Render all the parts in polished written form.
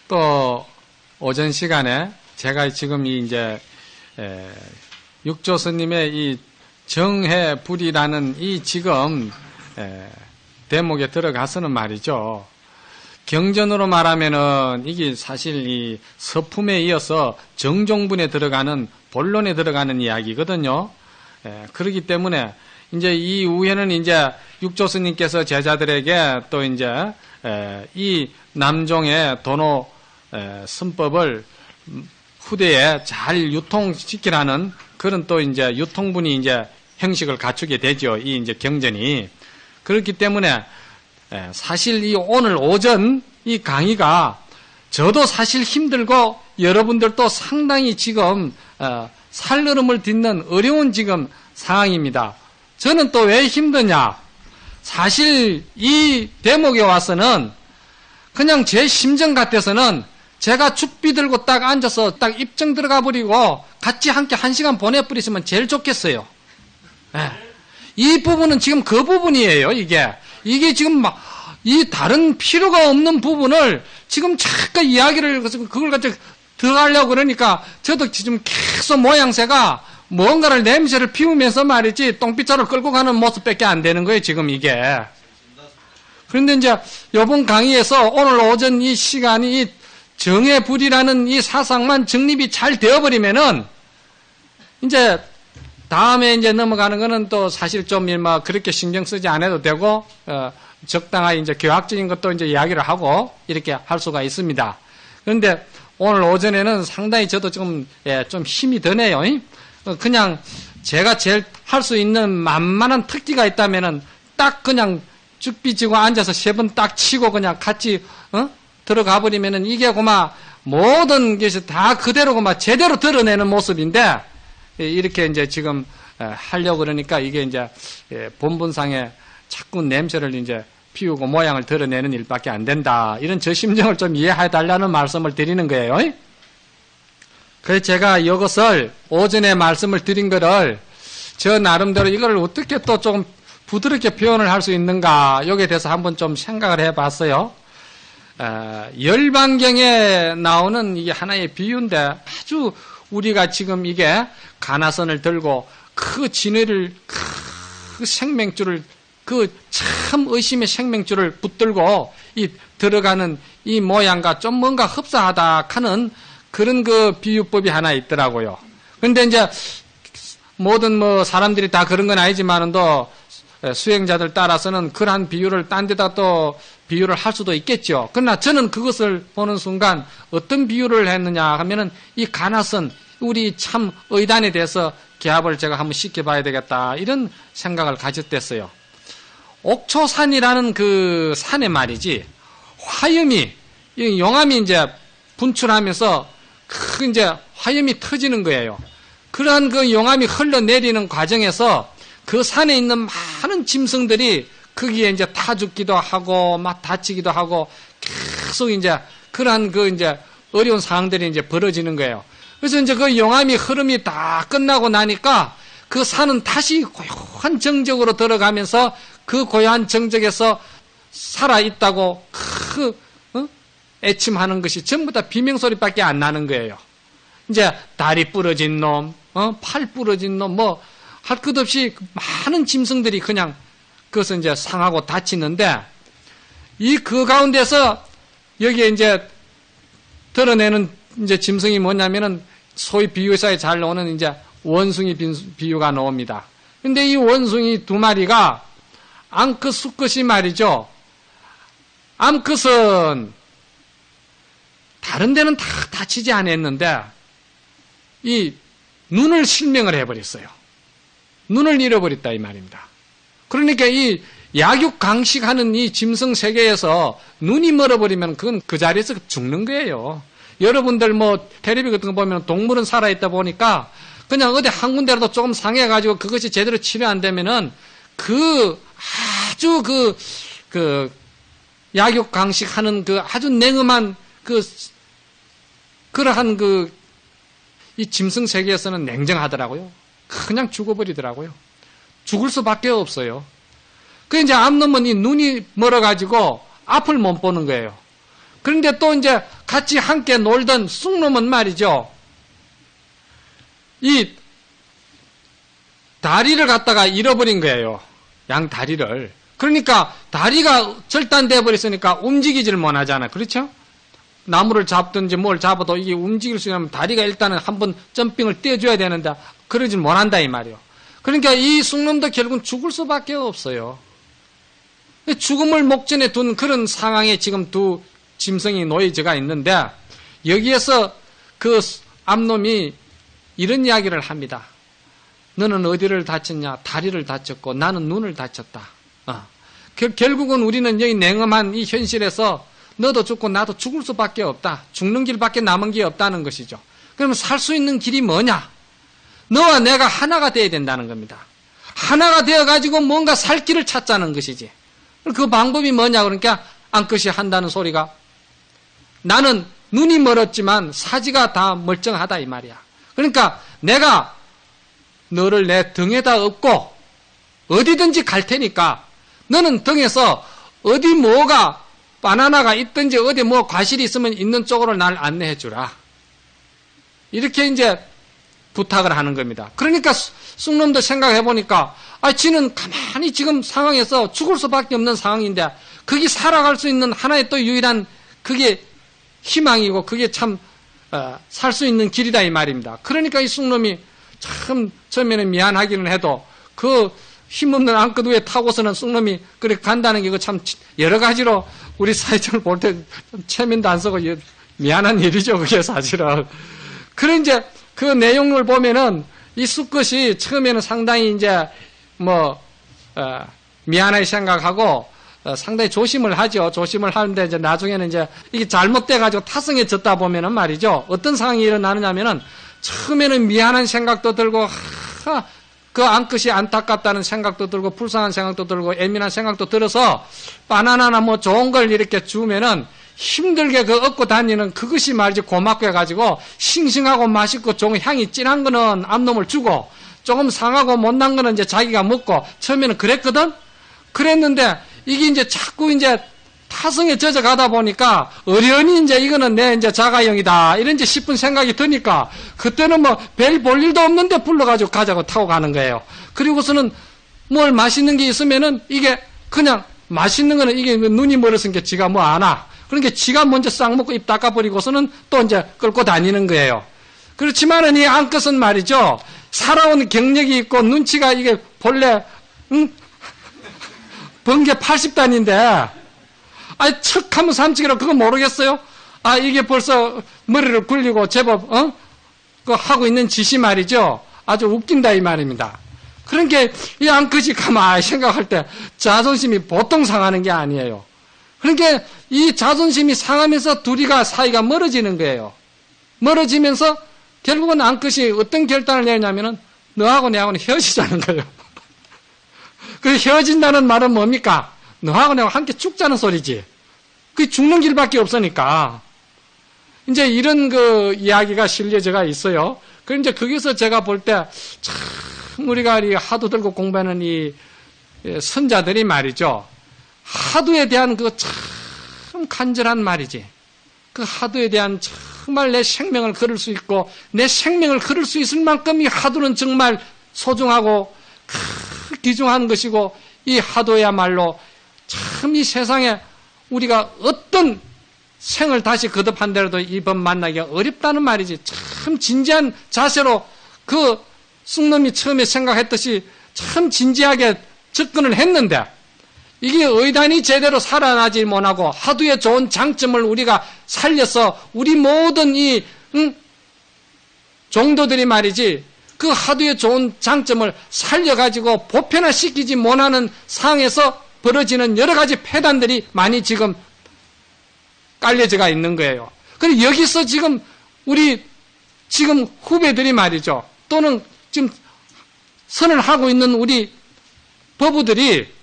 또 오전 시간에 제가 지금 이제 육조 스님의 이 정해불이라는 이 지금 대목에 들어가서는 말이죠. 경전으로 말하면은 이게 사실 이 서품에 이어서 정종분에 들어가는 본론에 들어가는 이야기거든요. 그렇기 때문에 이제 이 후에는 이제 육조 스님께서 제자들에게 또 이제 이 남종의 도노 선법을 후대에 잘 유통시키라는 그런 또 이제 유통분이 이제 형식을 갖추게 되죠. 이 이제 경전이. 그렇기 때문에 사실 이 오늘 오전 이 강의가 저도 사실 힘들고 여러분들도 상당히 지금 살얼음을 딛는 어려운 지금 상황입니다. 저는 또 왜 힘드냐? 사실 이 대목에 와서는 그냥 제 심정 같아서는 제가 죽비 들고 딱 앉아서 딱 입정 들어가 버리고 같이 함께 1시간 보내버리시면 제일 좋겠어요. 이 부분은 지금 그 부분이에요, 이게 지금 막, 이 다른 필요가 없는 부분을 지금 잠깐 이야기를, 그걸 가지고 들어가려고 그러니까 저도 지금 계속 모양새가 뭔가를 냄새를 피우면서 말이지 똥빗자루 끌고 가는 모습밖에 안 되는 거예요, 지금 이게. 그런데 이제 이번 강의에서 오늘 오전 이 시간이 이 정해불이라는 이 사상만 정립이 잘 되어버리면은 이제 다음에 이제 넘어가는 거는 또 사실 좀 그렇게 신경 쓰지 않아도 되고, 적당한 이제 교학적인 것도 이제 이야기를 하고 이렇게 할 수가 있습니다. 그런데 오늘 오전에는 상당히 저도 좀 힘이 드네요. 그냥 제가 제일 할 수 있는 만만한 특기가 있다면은 딱 그냥 죽비 지고 앉아서 3번 딱 치고 그냥 같이, 들어가 버리면은 이게 고마 모든 것이 다 그대로 고마 제대로 드러내는 모습인데, 이렇게 이제 지금 하려고 그러니까 이게 이제 본분상에 자꾸 냄새를 이제 피우고 모양을 드러내는 일밖에 안 된다. 이런 저 심정을 좀 이해해 달라는 말씀을 드리는 거예요. 그래서 제가 이것을 오전에 말씀을 드린 거를 저 나름대로 이걸 어떻게 또 좀 부드럽게 표현을 할 수 있는가 여기에 대해서 한번 좀 생각을 해 봤어요. 열반경에 나오는 이게 하나의 비유인데 아주 우리가 지금 이게 가나선을 들고 그 진해를 그 생명줄을 그 참 의심의 생명줄을 붙들고 이 들어가는 이 모양과 좀 뭔가 흡사하다 하는 그런 그 비유법이 하나 있더라고요. 그런데 이제 모든 사람들이 다 그런 건 아니지만은도 수행자들 따라서는 그러한 비유를 딴 데다 또 비유를 할 수도 있겠죠. 그러나 저는 그것을 보는 순간 어떤 비유를 했느냐 하면은 이 가나선 우리 참 의단에 대해서 개합을 제가 한번 시켜봐야 되겠다 이런 생각을 가졌댔어요. 옥초산이라는 그 산에 말이지 화염이 용암이 이제 분출하면서 그 이제 화염이 터지는 거예요. 그러한 그 용암이 흘러내리는 과정에서 그 산에 있는 많은 짐승들이 거기에 이제 타 죽기도 하고 막 다치기도 하고 계속 이제 그러한 그 이제 어려운 상황들이 이제 벌어지는 거예요. 그래서 이제 그 용암이 흐름이 다 끝나고 나니까 그 산은 다시 고요한 정적으로 들어가면서 그 고요한 정적에서 살아있다고 애침하는 것이 전부 다 비명소리밖에 안 나는 거예요. 이제 다리 부러진 놈, 팔 부러진 놈, 할 것 없이 많은 짐승들이 그냥 그것을 이제 상하고 다치는데 그 가운데서 여기에 이제 드러내는 이제 짐승이 뭐냐면은 소위 비유사에 잘 나오는 이제 원숭이 비유가 나옵니다. 근데 이 원숭이 2마리가 암컷 수컷이 말이죠. 암컷은 다른 데는 다 다치지 않았는데 이 눈을 실명을 해버렸어요. 눈을 잃어버렸다 이 말입니다. 그러니까 이 약육강식하는 이 짐승 세계에서 눈이 멀어버리면 그건 그 자리에서 죽는 거예요. 여러분들 텔레비 같은 거 보면 동물은 살아있다 보니까 그냥 어디 한 군데라도 조금 상해가지고 그것이 제대로 치료 안 되면은 아주 약육강식하는 그 아주 냉엄한 그러한 이 짐승 세계에서는 냉정하더라고요. 그냥 죽어버리더라고요. 죽을 수밖에 없어요. 그 이제 암놈은 이 눈이 멀어가지고 앞을 못 보는 거예요. 그런데 또 이제 같이 함께 놀던 쑥놈은 말이죠. 이 다리를 갖다가 잃어버린 거예요. 양 다리를. 그러니까 다리가 절단돼 버렸으니까 움직이지를 못하잖아. 그렇죠? 나무를 잡든지 뭘 잡아도 이게 움직일 수 있으면 다리가 일단은 한번 점핑을 떼줘야 되는데 그러질 못한다 이 말이에요. 그러니까 이 쑥놈도 결국은 죽을 수밖에 없어요. 죽음을 목전에 둔 그런 상황에 지금 두 짐승이 놓여져가 있는데 여기에서 그 암놈이 이런 이야기를 합니다. 너는 어디를 다쳤냐? 다리를 다쳤고 나는 눈을 다쳤다. 결국은 우리는 여기 냉엄한 이 현실에서 너도 죽고 나도 죽을 수밖에 없다. 죽는 길밖에 남은 게 없다는 것이죠. 그러면 살 수 있는 길이 뭐냐? 너와 내가 하나가 돼야 된다는 겁니다. 하나가 되어가지고 뭔가 살 길을 찾자는 것이지. 그 방법이 뭐냐? 그러니까 안끝이 한다는 소리가 나는 눈이 멀었지만 사지가 다 멀쩡하다 이 말이야. 그러니까 내가 너를 내 등에다 업고 어디든지 갈 테니까 너는 등에서 어디 뭐가 바나나가 있든지 어디 뭐 과실이 있으면 있는 쪽으로 날 안내해 주라. 이렇게 이제 부탁을 하는 겁니다. 그러니까 쑥놈도 생각해 보니까 지는 가만히 지금 상황에서 죽을 수밖에 없는 상황인데 거기 살아갈 수 있는 하나의 또 유일한 그게 희망이고 그게 참 살 수 있는 길이다 이 말입니다. 그러니까 이 쑥놈이 참 처음에는 미안하기는 해도 그 힘없는 안끝 위에 타고서는 쑥놈이 그렇게 간다는 게 참 여러 가지로 우리 사회적으로 볼 때 체면도 안 쓰고 미안한 일이죠. 그게 사실은. 그런 이제 그 내용을 보면은 이 수컷이 처음에는 상당히 이제 미안하게 생각하고 상당히 조심을 하죠. 조심을 하는데 이제 나중에는 이제 이게 잘못돼 가지고 타성해졌다 보면은 말이죠. 어떤 상황이 일어나느냐면은 처음에는 미안한 생각도 들고 그 안끝이 안타깝다는 생각도 들고 불쌍한 생각도 들고 예민한 생각도 들어서 바나나나 뭐 좋은 걸 이렇게 주면은 힘들게 그 얻고 다니는 그것이 말이지 고맙고 해가지고 싱싱하고 맛있고 좋은 향이 진한 거는 암놈을 주고 조금 상하고 못난 거는 이제 자기가 먹고 처음에는 그랬거든? 그랬는데 이게 이제 자꾸 이제 타성에 젖어가다 보니까 어련히 이제 이거는 내 이제 자가용이다 이런 이제 싶은 생각이 드니까 그때는 뭐 별 볼 일도 없는데 불러가지고 가자고 타고 가는 거예요. 그리고서는 뭘 맛있는 게 있으면은 이게 그냥 맛있는 거는 이게 눈이 멀었으니까 지가 뭐 아나. 그러니까 지가 먼저 싹 먹고 입 닦아버리고서는 또 이제 끌고 다니는 거예요. 그렇지만은 이 암컷은 말이죠. 살아온 경력이 있고 눈치가 이게 본래 번개 80단인데 척하면 삼치기라 그거 모르겠어요? 이게 벌써 머리를 굴리고 제법 그 하고 있는 짓이 말이죠. 아주 웃긴다 이 말입니다. 그러니까 이 암컷이 가만히 생각할 때 자존심이 보통 상하는 게 아니에요. 그러니까 이 자존심이 상하면서 둘이가 사이가 멀어지는 거예요. 멀어지면서 결국은 암컷이 어떤 결단을 내냐면은 너하고 내하고는 헤어지자는 거예요. 그 헤어진다는 말은 뭡니까? 너하고 내하고 함께 죽자는 소리지. 그 죽는 길밖에 없으니까. 이제 이런 그 이야기가 실려져가 있어요. 그 이제 거기서 제가 볼 때 참 우리가 하도 들고 공부하는 이 선자들이 말이죠. 하도에 대한 그 참 간절한 말이지. 그 하도에 대한 정말 내 생명을 걸을 수 있고 내 생명을 걸을 수 있을 만큼 이 하도는 정말 소중하고 귀중한 것이고 이 하도야말로 참 이 세상에 우리가 어떤 생을 다시 거듭한데라도 이번 만나기가 어렵다는 말이지. 참 진지한 자세로 그 쑥놈이 처음에 생각했듯이 참 진지하게 접근을 했는데 이게 의단이 제대로 살아나지 못하고 하도의 좋은 장점을 우리가 살려서 우리 모든 이 종도들이 말이지 그 하도의 좋은 장점을 살려가지고 보편화시키지 못하는 상황에서 벌어지는 여러 가지 폐단들이 많이 지금 깔려져가 있는 거예요. 그런데 여기서 지금 우리 지금 후배들이 말이죠. 또는 지금 선을 하고 있는 우리 법우들이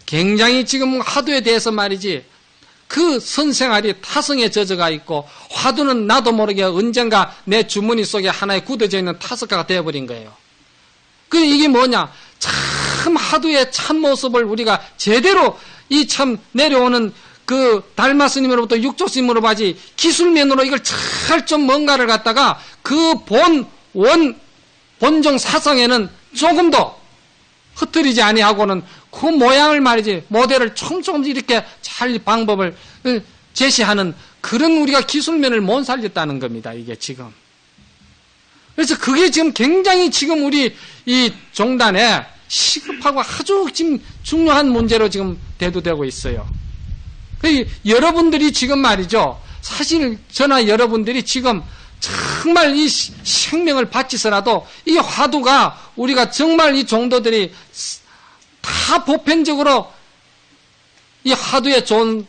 굉장히 지금 하도에 대해서 말이지 그 선생활이 타성에 젖어가 있고 화두는 나도 모르게 언젠가 내 주머니 속에 하나에 굳어져 있는 타석가가 되어버린 거예요. 그 이게 뭐냐? 참 하두의 참 모습을 우리가 제대로 이 참 내려오는 그 달마 스님으로부터 육조 스님으로 봐지 기술면으로 이걸 잘 좀 뭔가를 갖다가 그 본종 사상에는 조금도 흐트리지 아니하고는 그 모양을 말이지 모델을 조금 이렇게 잘 방법을 제시하는 그런 우리가 기술면을 못 살렸다는 겁니다. 이게 지금. 그래서 그게 지금 굉장히 지금 우리 이 종단에 시급하고 아주 지금 중요한 문제로 지금 대두되고 있어요. 여러분들이 지금 말이죠. 사실 저나 여러분들이 지금 정말 이 생명을 바치서라도 이 화두가 우리가 정말 이 종도들이 다 보편적으로 이 화두의 좋은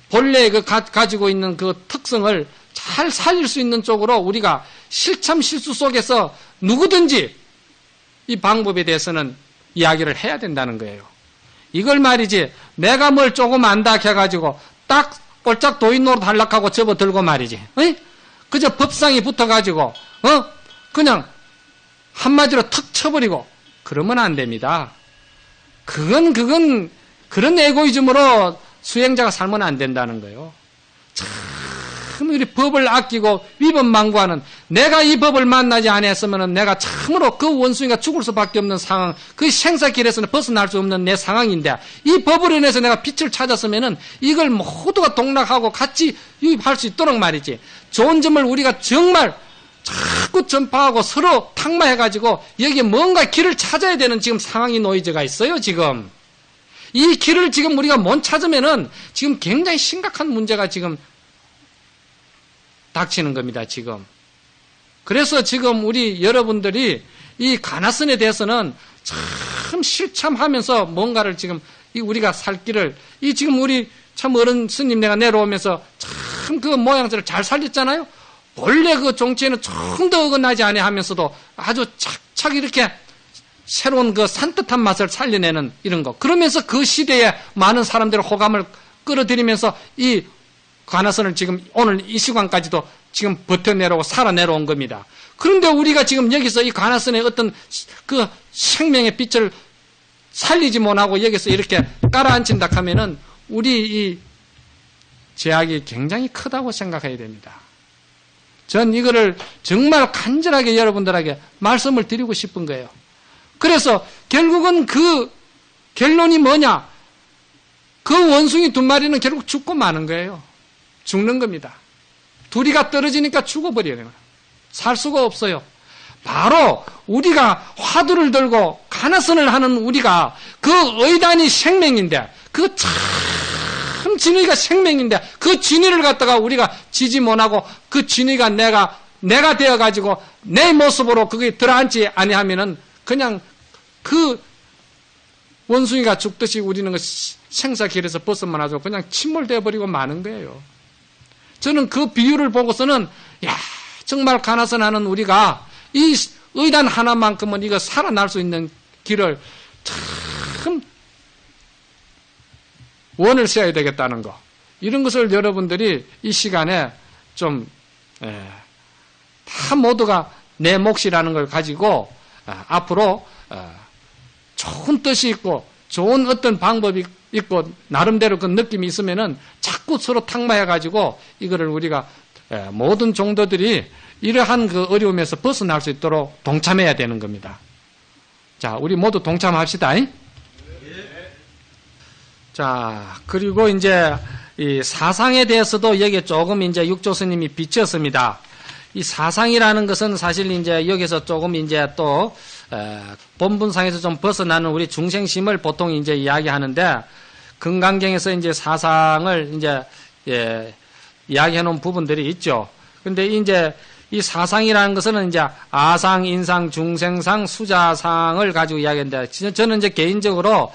본래 가지고 있는 그 특성을 잘 살릴 수 있는 쪽으로 우리가 실참 실수 속에서 누구든지 이 방법에 대해서는 이야기를 해야 된다는 거예요. 이걸 말이지 내가 뭘 조금 안다 해가지고 딱 꼴짝 도인노로 단락하고 접어들고 말이지. 그저 법상이 붙어가지고 그냥 한마디로 턱 쳐버리고 그러면 안 됩니다. 그건 그런 에고이즘으로 수행자가 살면 안 된다는 거예요. 참 우리 법을 아끼고 위법망구하는 내가 이 법을 만나지 않았으면 내가 참으로 그 원숭이가 죽을 수밖에 없는 상황, 그 생사길에서는 벗어날 수 없는 내 상황인데 이 법으로 인해서 내가 빛을 찾았으면은 이걸 모두가 동락하고 같이 유입할 수 있도록 말이지. 좋은 점을 우리가 정말 자꾸 전파하고 서로 탁마해가지고 여기에 뭔가 길을 찾아야 되는 지금 상황이 노이즈가 있어요, 지금. 이 길을 지금 우리가 못 찾으면은 지금 굉장히 심각한 문제가 지금 닥치는 겁니다, 지금. 그래서 지금 우리 여러분들이 이 가나선에 대해서는 참 실참하면서 뭔가를 지금 우리가 살 길을 지금 우리 참 어른 스님 내가 내려오면서 참 그 모양새를 잘 살렸잖아요. 원래 그 정치에는 좀 더 어긋나지 아니하면서도 아주 착착 이렇게 새로운 그 산뜻한 맛을 살려내는 이런 거. 그러면서 그 시대에 많은 사람들의 호감을 끌어들이면서 이 가나선을 지금 오늘 이 시간까지도 지금 버텨내려고 살아내려온 겁니다. 그런데 우리가 지금 여기서 이 가나선의 어떤 그 생명의 빛을 살리지 못하고 여기서 이렇게 깔아앉힌다 하면은 우리 이 제약이 굉장히 크다고 생각해야 됩니다. 전 이거를 정말 간절하게 여러분들에게 말씀을 드리고 싶은 거예요. 그래서 결국은 그 결론이 뭐냐? 그 원숭이 두 마리는 결국 죽고 마는 거예요. 죽는 겁니다. 둘이가 떨어지니까 죽어버려요. 살 수가 없어요. 바로 우리가 화두를 들고 가나선을 하는 우리가 그 의단이 생명인데 그 참 진의가 생명인데 그 진의를 갖다가 우리가 지지 못하고 그 진의가 내가 되어가지고 내 모습으로 그게 들어앉지 아니하면은 그냥 그 원숭이가 죽듯이 우리는 그 생사길에서 벗어나서 그냥 침몰되어 버리고 마는 거예요. 저는 그 비유를 보고서는 정말 가나선 하는 우리가 이 의단 하나만큼은 이거 살아날 수 있는 길을 참 원을 세워야 되겠다는 거. 이런 것을 여러분들이 이 시간에 좀 다 모두가 내 몫이라는 걸 가지고 앞으로 좋은 뜻이 있고 좋은 어떤 방법이 있고 나름대로 그 느낌이 있으면은 자꾸 서로 탁마해가지고 이거를 우리가 모든 종도들이 이러한 그 어려움에서 벗어날 수 있도록 동참해야 되는 겁니다. 자, 우리 모두 동참합시다. 자, 그리고 이제 이 사상에 대해서도 여기에 조금 이제 육조 스님이 비쳤습니다. 이 사상이라는 것은 사실 이제 여기서 조금 이제 또 본분상에서 좀 벗어나는 우리 중생심을 보통 이제 이야기하는데 금강경에서 이제 사상을 이제 이야기해 놓은 부분들이 있죠. 근데 이제 이 사상이라는 것은 이제 아상, 인상, 중생상, 수자상을 가지고 이야기하는데 저는 이제 개인적으로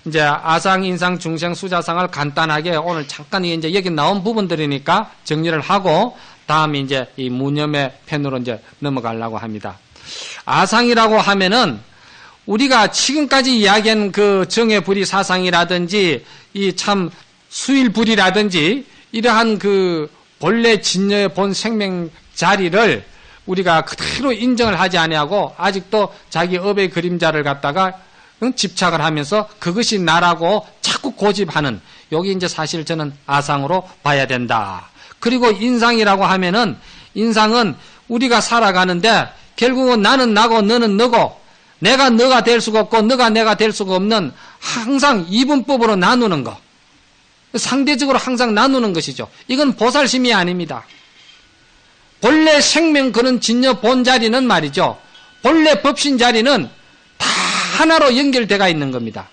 이제 아상, 인상, 중생, 수자상을 간단하게 오늘 잠깐 이제 여기 나온 부분들이니까 정리를 하고 다음에 이제 이 무념의 편으로 이제 넘어가려고 합니다. 아상이라고 하면은 우리가 지금까지 이야기한 그 정해불이 사상이라든지 이 참 수일불이라든지 이러한 그 본래 진여의 본 생명 자리를 우리가 그대로 인정을 하지 아니하고 아직도 자기 업의 그림자를 갖다가 집착을 하면서 그것이 나라고 자꾸 고집하는 여기 이제 사실 저는 아상으로 봐야 된다. 그리고 인상이라고 하면은 인상은 우리가 살아가는데 결국은 나는 나고 너는 너고 내가 너가 될 수가 없고 너가 내가 될 수가 없는 항상 이분법으로 나누는 거. 상대적으로 항상 나누는 것이죠. 이건 보살심이 아닙니다. 본래 생명 그런 진여 본 자리는 말이죠. 본래 법신 자리는 다 하나로 연결되어 있는 겁니다.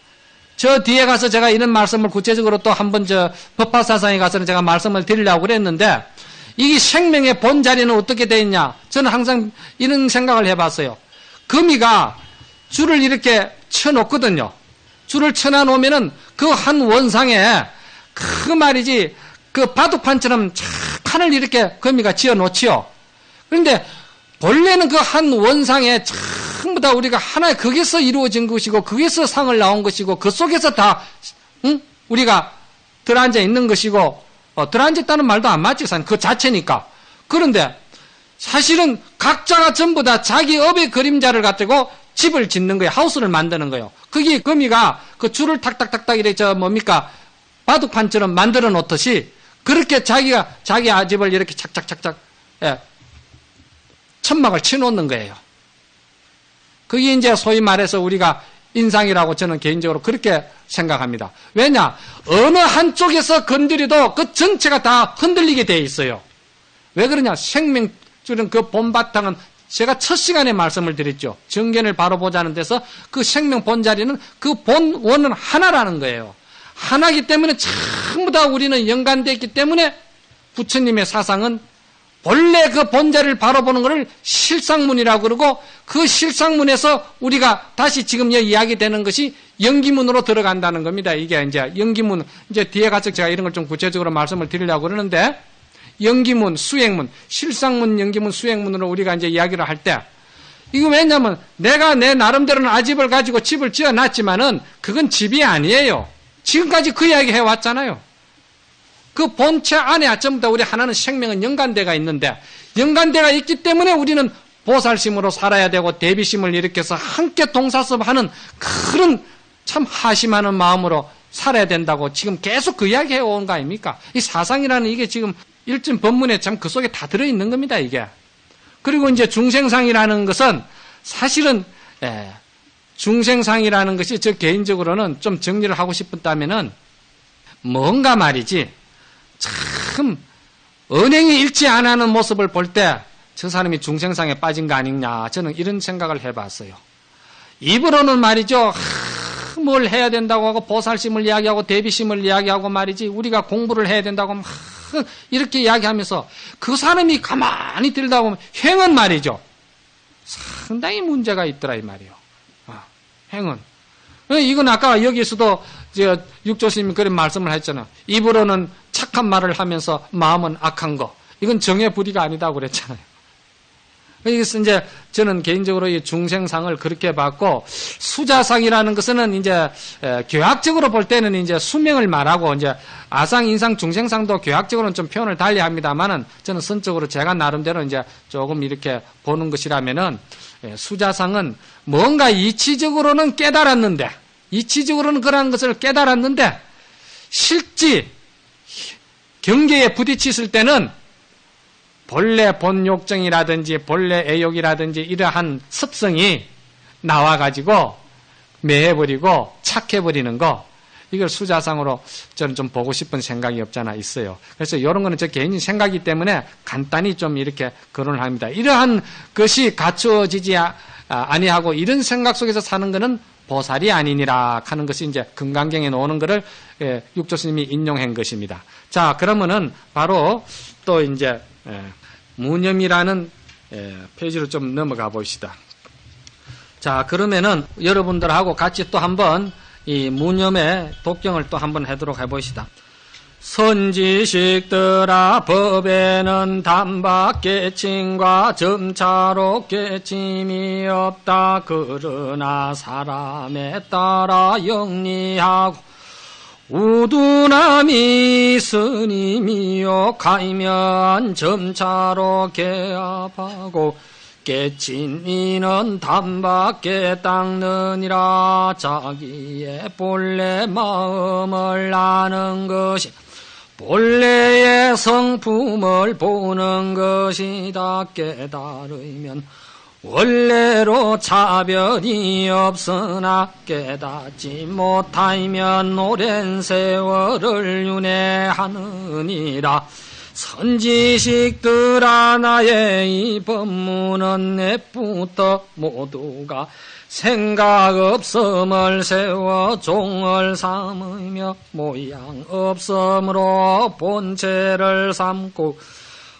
저 뒤에 가서 제가 이런 말씀을 구체적으로 또 한번 저 법화사상에 가서는 제가 말씀을 드리려고 그랬는데 이 생명의 본 자리는 어떻게 되어 있냐? 저는 항상 이런 생각을 해봤어요. 거미가 줄을 이렇게 쳐놓거든요. 줄을 쳐놔놓으면은 그 한 원상에 그 말이지 그 바둑판처럼 칸을 이렇게 거미가 지어놓지요. 그런데 본래는 그 한 원상에 전부 다 우리가 하나의 거기서 이루어진 것이고 거기서 상을 나온 것이고 그 속에서 다 우리가 들어앉아 있는 것이고 들어앉았다는 말도 안 맞지 그 자체니까. 그런데 사실은 각자가 전부 다 자기 업의 그림자를 가지고 집을 짓는 거예요. 하우스를 만드는 거예요. 거기 거미가 그 줄을 탁탁탁탁 이렇게 바둑판처럼 만들어 놓듯이 그렇게 자기가 자기 아집을 이렇게 착착착착 천막을 쳐놓는 거예요. 그게 이제 소위 말해서 우리가 인상이라고 저는 개인적으로 그렇게 생각합니다. 왜냐? 어느 한쪽에서 건드려도 그 전체가 다 흔들리게 돼 있어요. 왜 그러냐? 생명줄은 그 본바탕은 제가 첫 시간에 말씀을 드렸죠. 정견을 바로 보자는 데서 그 생명 본자리는 그 본원은 하나라는 거예요. 하나이기 때문에 전부 다 우리는 연관되어 있기 때문에 부처님의 사상은 본래 그 본자리를 바로 보는 것을 실상문이라고 그러고 그 실상문에서 우리가 다시 지금 이야기되는 것이 연기문으로 들어간다는 겁니다. 이게 이제 연기문, 이제 뒤에 가서 제가 이런 걸 좀 구체적으로 말씀을 드리려고 그러는데 연기문, 수행문, 실상문, 연기문, 수행문으로 우리가 이제 이야기를 할 때 이거 왜냐면 내가 내 나름대로는 아집을 가지고 집을 지어 놨지만은 그건 집이 아니에요. 지금까지 그 이야기 해왔잖아요. 그 본체 안에 전부 다 우리 하나는 생명은 연관대가 있는데 연관대가 있기 때문에 우리는 보살심으로 살아야 되고 대비심을 일으켜서 함께 동사섭하는 그런 참 하심하는 마음으로 살아야 된다고 지금 계속 그 이야기 해온 거 아닙니까? 이 사상이라는 이게 지금 일진 법문에 참 그 속에 다 들어있는 겁니다, 이게. 그리고 이제 중생상이라는 것은 사실은, 중생상이라는 것이 저 개인적으로는 좀 정리를 하고 싶었다면은 뭔가 말이지, 참, 언행이 일치 안 하는 모습을 볼 때 저 사람이 중생상에 빠진 거 아니냐, 저는 이런 생각을 해봤어요. 입으로는 말이죠, 뭘 해야 된다고 하고 보살심을 이야기하고 대비심을 이야기하고 말이지, 우리가 공부를 해야 된다고 막 이렇게 이야기하면서 그 사람이 가만히 들다 보면 행은 말이죠. 상당히 문제가 있더라 이 말이에요. 행은. 이건 아까 여기서도 육조스님이 그런 말씀을 했잖아요. 입으로는 착한 말을 하면서 마음은 악한 거. 이건 정의 불의가 아니다고 그랬잖아요. 그래서 이제 저는 개인적으로 이 중생상을 그렇게 봤고 수자상이라는 것은 이제 교학적으로 볼 때는 이제 수명을 말하고 이제 아상, 인상, 중생상도 교학적으로는 좀 표현을 달리합니다만은 저는 선적으로 제가 나름대로 이제 조금 이렇게 보는 것이라면은 수자상은 뭔가 이치적으로는 깨달았는데 이치적으로는 그러한 것을 깨달았는데 실지 경계에 부딪혔을 때는 본래 본욕정이라든지 본래 애욕이라든지 이러한 습성이 나와가지고 매해버리고 착해버리는 거 이걸 수자상으로 저는 좀 보고 싶은 생각이 없잖아 있어요. 그래서 이런 거는 저 개인 생각이기 때문에 간단히 좀 이렇게 거론을 합니다. 이러한 것이 갖추어지지 아니하고 이런 생각 속에서 사는 거는 보살이 아니니라 하는 것이 이제 금강경에 나오는 거를 육조스님이 인용한 것입니다. 자, 그러면은 바로 또 이제 무념이라는 페이지로 좀 넘어가 봅시다. 자, 그러면은 여러분들하고 같이 또 한번 이 무념의 독경을 또 한번 하도록 해봅시다. 선지식들아 법에는 단박 깨침과 점차로 깨침이 없다. 그러나 사람에 따라 영리하고 우두남이 스님이요 가이면 점차로 개합하고 깨친 이는 단밖에 닦느니라. 자기의 본래 마음을 아는 것이 본래의 성품을 보는 것이다. 깨달으면 원래로 차별이 없으나 깨닫지 못하면 오랜 세월을 윤회하느니라. 선지식들아, 나의 이 법문은 내부터 모두가 생각 없음을 세워 종을 삼으며 모양 없음으로 본체를 삼고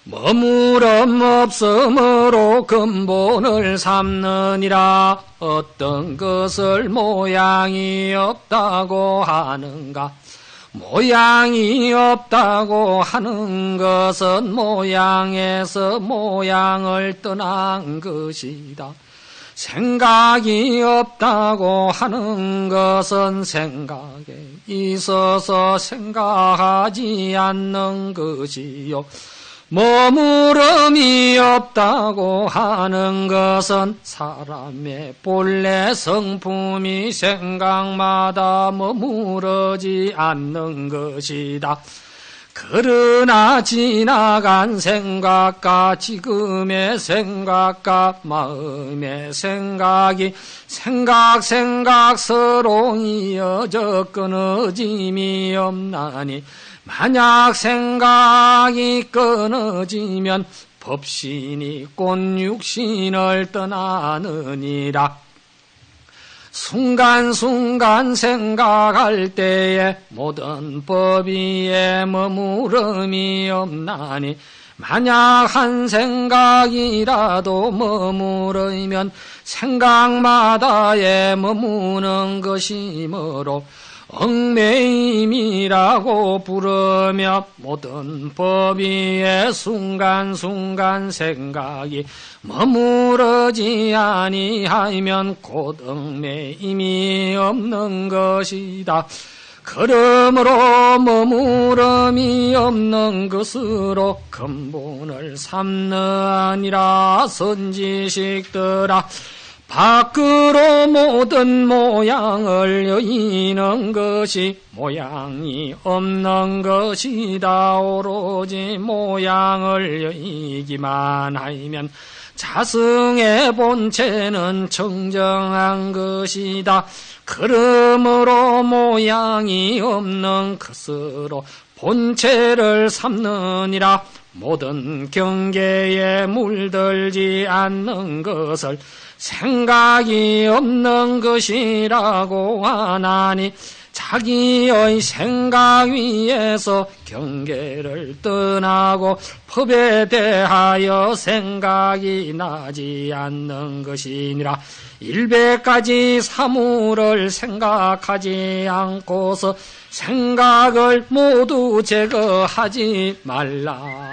머무름 없음으로 근본을 삼느니라. 어떤 것을 모양이 없다고 하는가? 모양이 없다고 하는 것은 모양에서 모양을 떠난 것이다. 생각이 없다고 하는 것은 생각에 있어서 생각하지 않는 것이요. 머무름이 없다고 하는 것은 사람의 본래 성품이 생각마다 머무르지 않는 것이다. 그러나 지나간 생각과 지금의 생각과 마음의 생각이 생각 서로 이어져 끊어짐이 없나니, 만약 생각이 끊어지면 법신이 곧 육신을 떠나느니라. 순간순간 생각할 때에 모든 법위에 머무름이 없나니, 만약 한 생각이라도 머무르면 생각마다에 머무는 것이므로 얽매임이라고 부르며, 모든 법위에 순간순간 생각이 머무르지 아니하면 곧 얽매임이 없는 것이다. 그러므로 머무름이 없는 것으로 근본을 삼느니라. 선지식들아, 밖으로 모든 모양을 여의는 것이 모양이 없는 것이다. 오로지 모양을 여의기만 하면 자승의 본체는 청정한 것이다. 그러므로 모양이 없는 것으로 본체를 삼느니라. 모든 경계에 물들지 않는 것을 생각이 없는 것이라고 하나니, 자기의 생각 위에서 경계를 떠나고 법에 대하여 생각이 나지 않는 것이니라. 100가지 사물을 생각하지 않고서 생각을 모두 제거하지 말라.